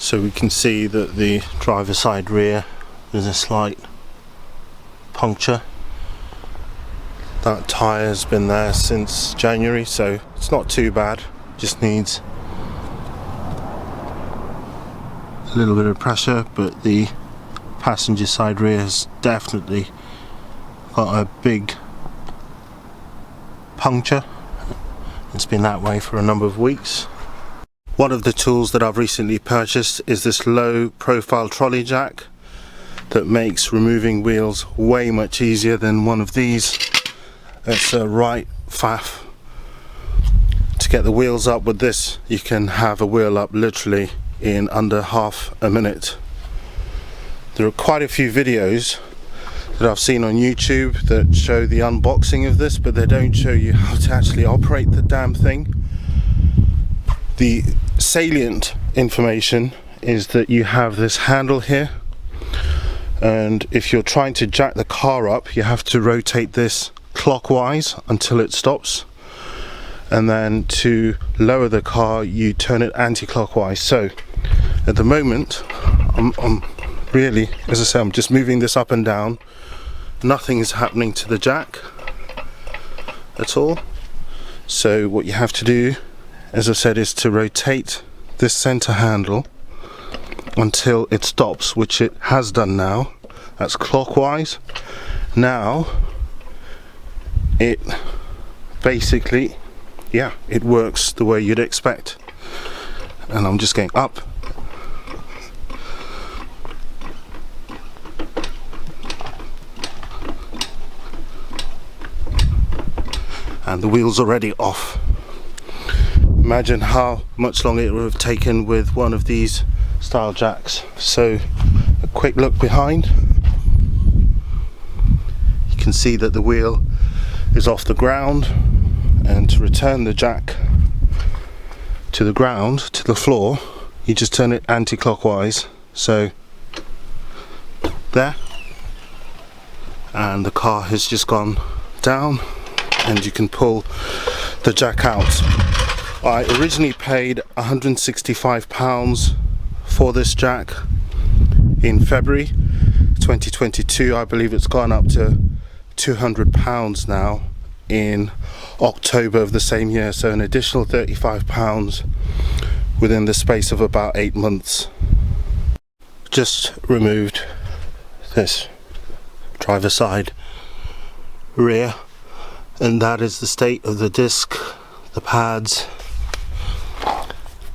So we can see that the driver's side rear is a slight puncture. That tyre's been there since January, so it's not too bad. Just needs a little bit of pressure, but the passenger side rear has definitely got a big puncture. It's been that way for a number of weeks. One of the tools that I've recently purchased is this low profile trolley jack that makes removing wheels way much easier than one of these. It's a right faff. To get the wheels up with this, you can have a wheel up literally in under half a minute. There are quite a few videos that I've seen on YouTube that show the unboxing of this, but they don't show you how to actually operate the damn thing. The salient information is that you have this handle here, and if you're trying to jack the car up, you have to rotate this clockwise until it stops, and then to lower the car you turn it anti-clockwise. So at the moment I'm really, as I say, I'm just moving this up and down. Nothing is happening to the jack at all. So what you have to do, as I said, is to rotate this center handle until it stops, which it has done now. That's clockwise. Now it basically, yeah, it works the way you'd expect. And I'm just going up. And the wheel's already off. Imagine how much longer it would have taken with one of these style jacks. So a quick look behind. You can see that the wheel is off the ground, and to return the jack to the ground, to the floor, you just turn it anti-clockwise. So there, and the car has just gone down, and you can pull the jack out. I originally paid £165 for this jack in February 2022. I believe it's gone up to £200 now in October of the same year, so an additional £35 within the space of about 8 months. Just removed this driver side rear, and that is the state of the disc, the pads.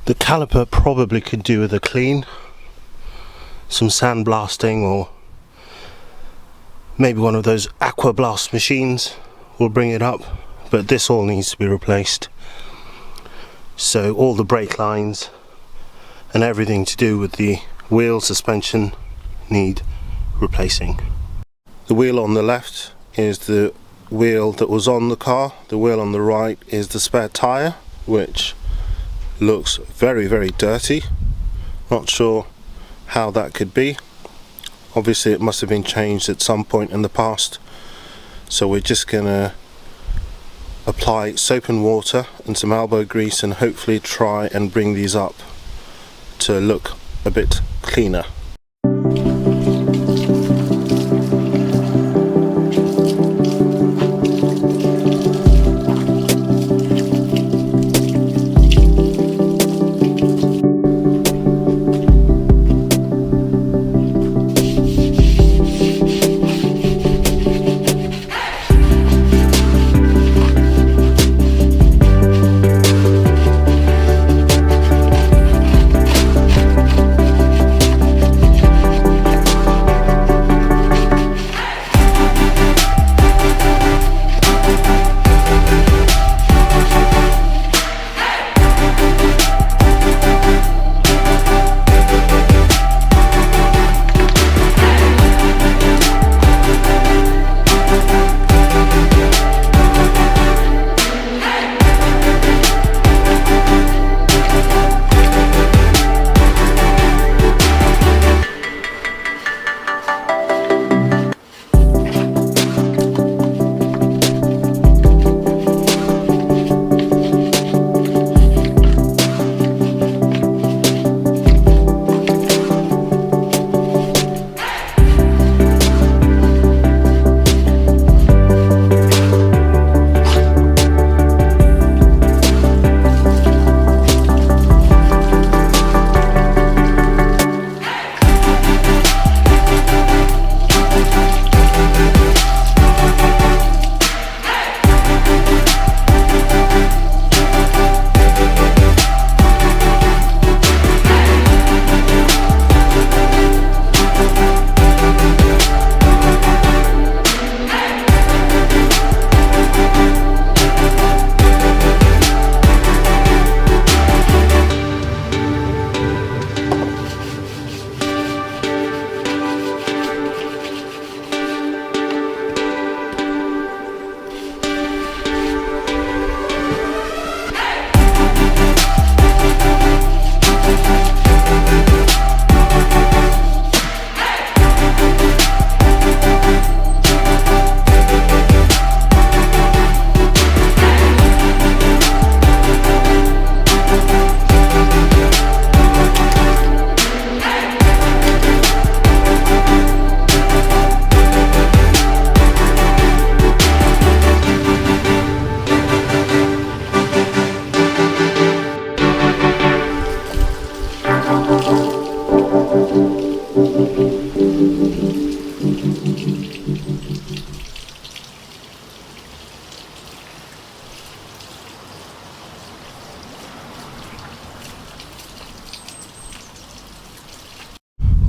The caliper probably could do with a clean, some sandblasting, or maybe one of those aqua blast machines will bring it up, but this all needs to be replaced. So all the brake lines and everything to do with the wheel suspension need replacing. The wheel on the left is the wheel that was on the car. The wheel on the right is the spare tyre, which looks very, very dirty. Not sure how that could be. Obviously it must have been changed at some point in the past. So we're just gonna apply soap and water and some elbow grease and hopefully try and bring these up to look a bit cleaner.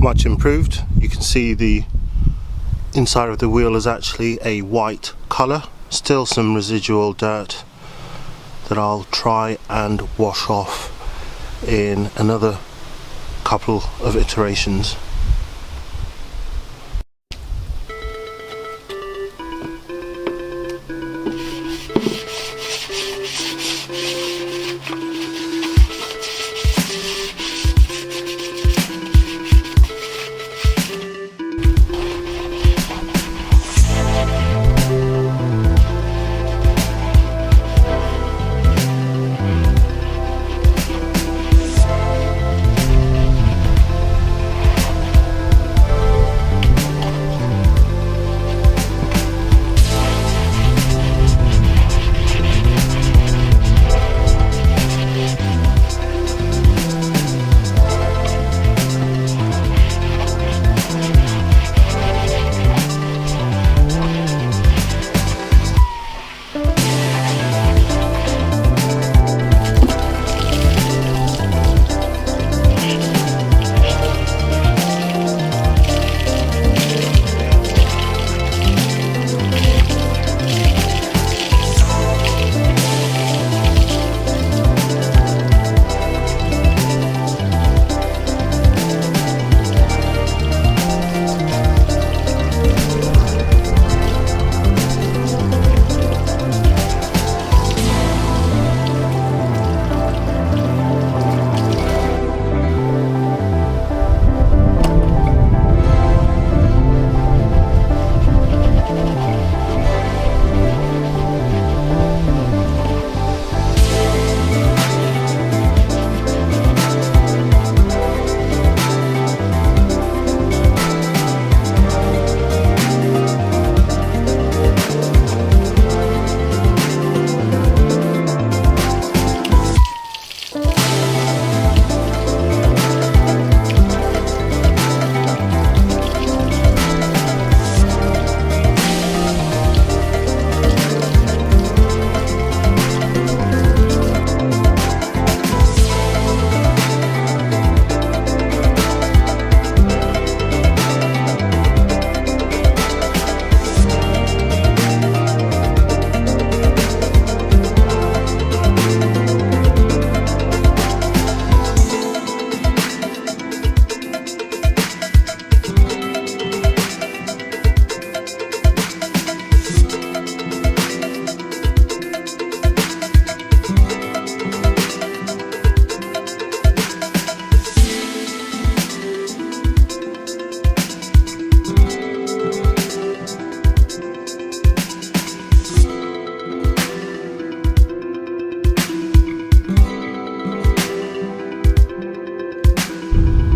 much improved. You can see the inside of the wheel is actually a white colour. Still some residual dirt that I'll try and wash off in another couple of iterations.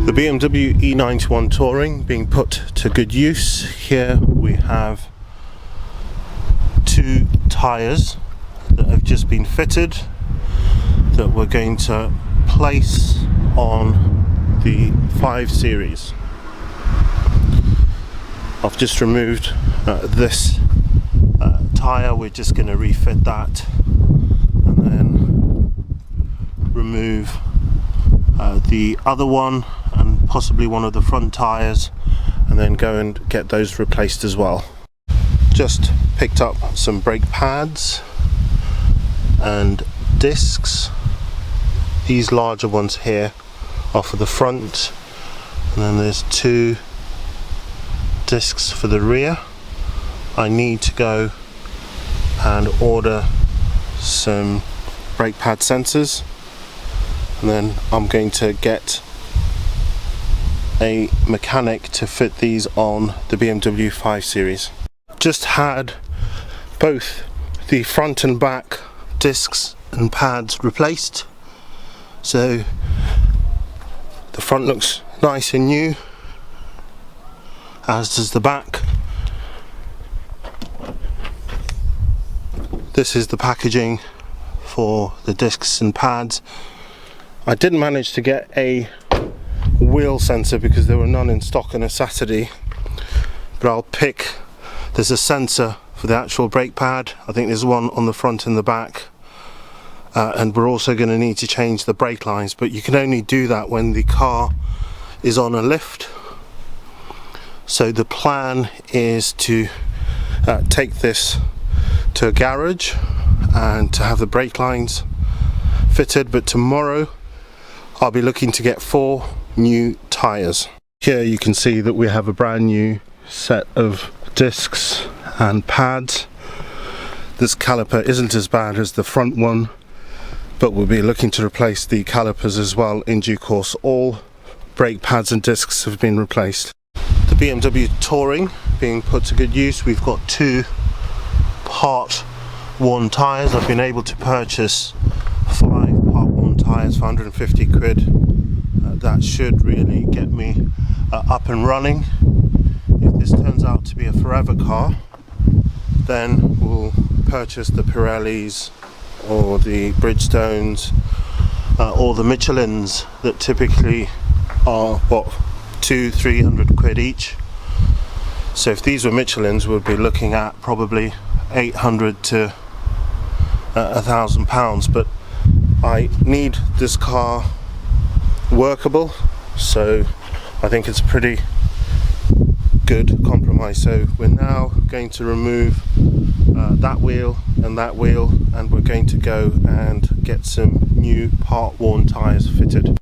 The BMW E91 Touring being put to good use. Here we have two tyres that have just been fitted that we're going to place on the 5 Series. I've just removed this tyre. We're just going to refit that and then remove the other one and possibly one of the front tyres, and then go and get those replaced as well. Just picked up some brake pads and discs. These larger ones here are for the front, and then there's 2 discs for the rear. I need to go and order some brake pad sensors, and then I'm going to get a mechanic to fit these on the BMW 5 Series. Just had both the front and back discs and pads replaced, so the front looks nice and new, as does the back. This is the packaging for the discs and pads. I didn't manage to get a wheel sensor because there were none in stock on a Saturday, but I'll pick, there's a sensor for the actual brake pad. I think there's one on the front and the back, and we're also going to need to change the brake lines, but you can only do that when the car is on a lift. So the plan is to take this to a garage and to have the brake lines fitted, but tomorrow I'll be looking to get 4 new tyres. Here you can see that we have a brand new set of discs and pads. This caliper isn't as bad as the front one, but we'll be looking to replace the calipers as well in due course. All brake pads and discs have been replaced. The BMW Touring being put to good use. We've got 2 part worn tyres. I've been able to purchase 5 part worn tyres for 150 quid. That should really get me up and running. If this turns out to be a forever car, then we'll purchase the Pirellis or the Bridgestones or the Michelins that typically are what, 200-300 quid each. So if these were Michelins, we'd be looking at probably 800 to £1,000, but I need this car workable, so I think it's a pretty good compromise. So we're now going to remove that wheel, and we're going to go and get some new part worn tyres fitted.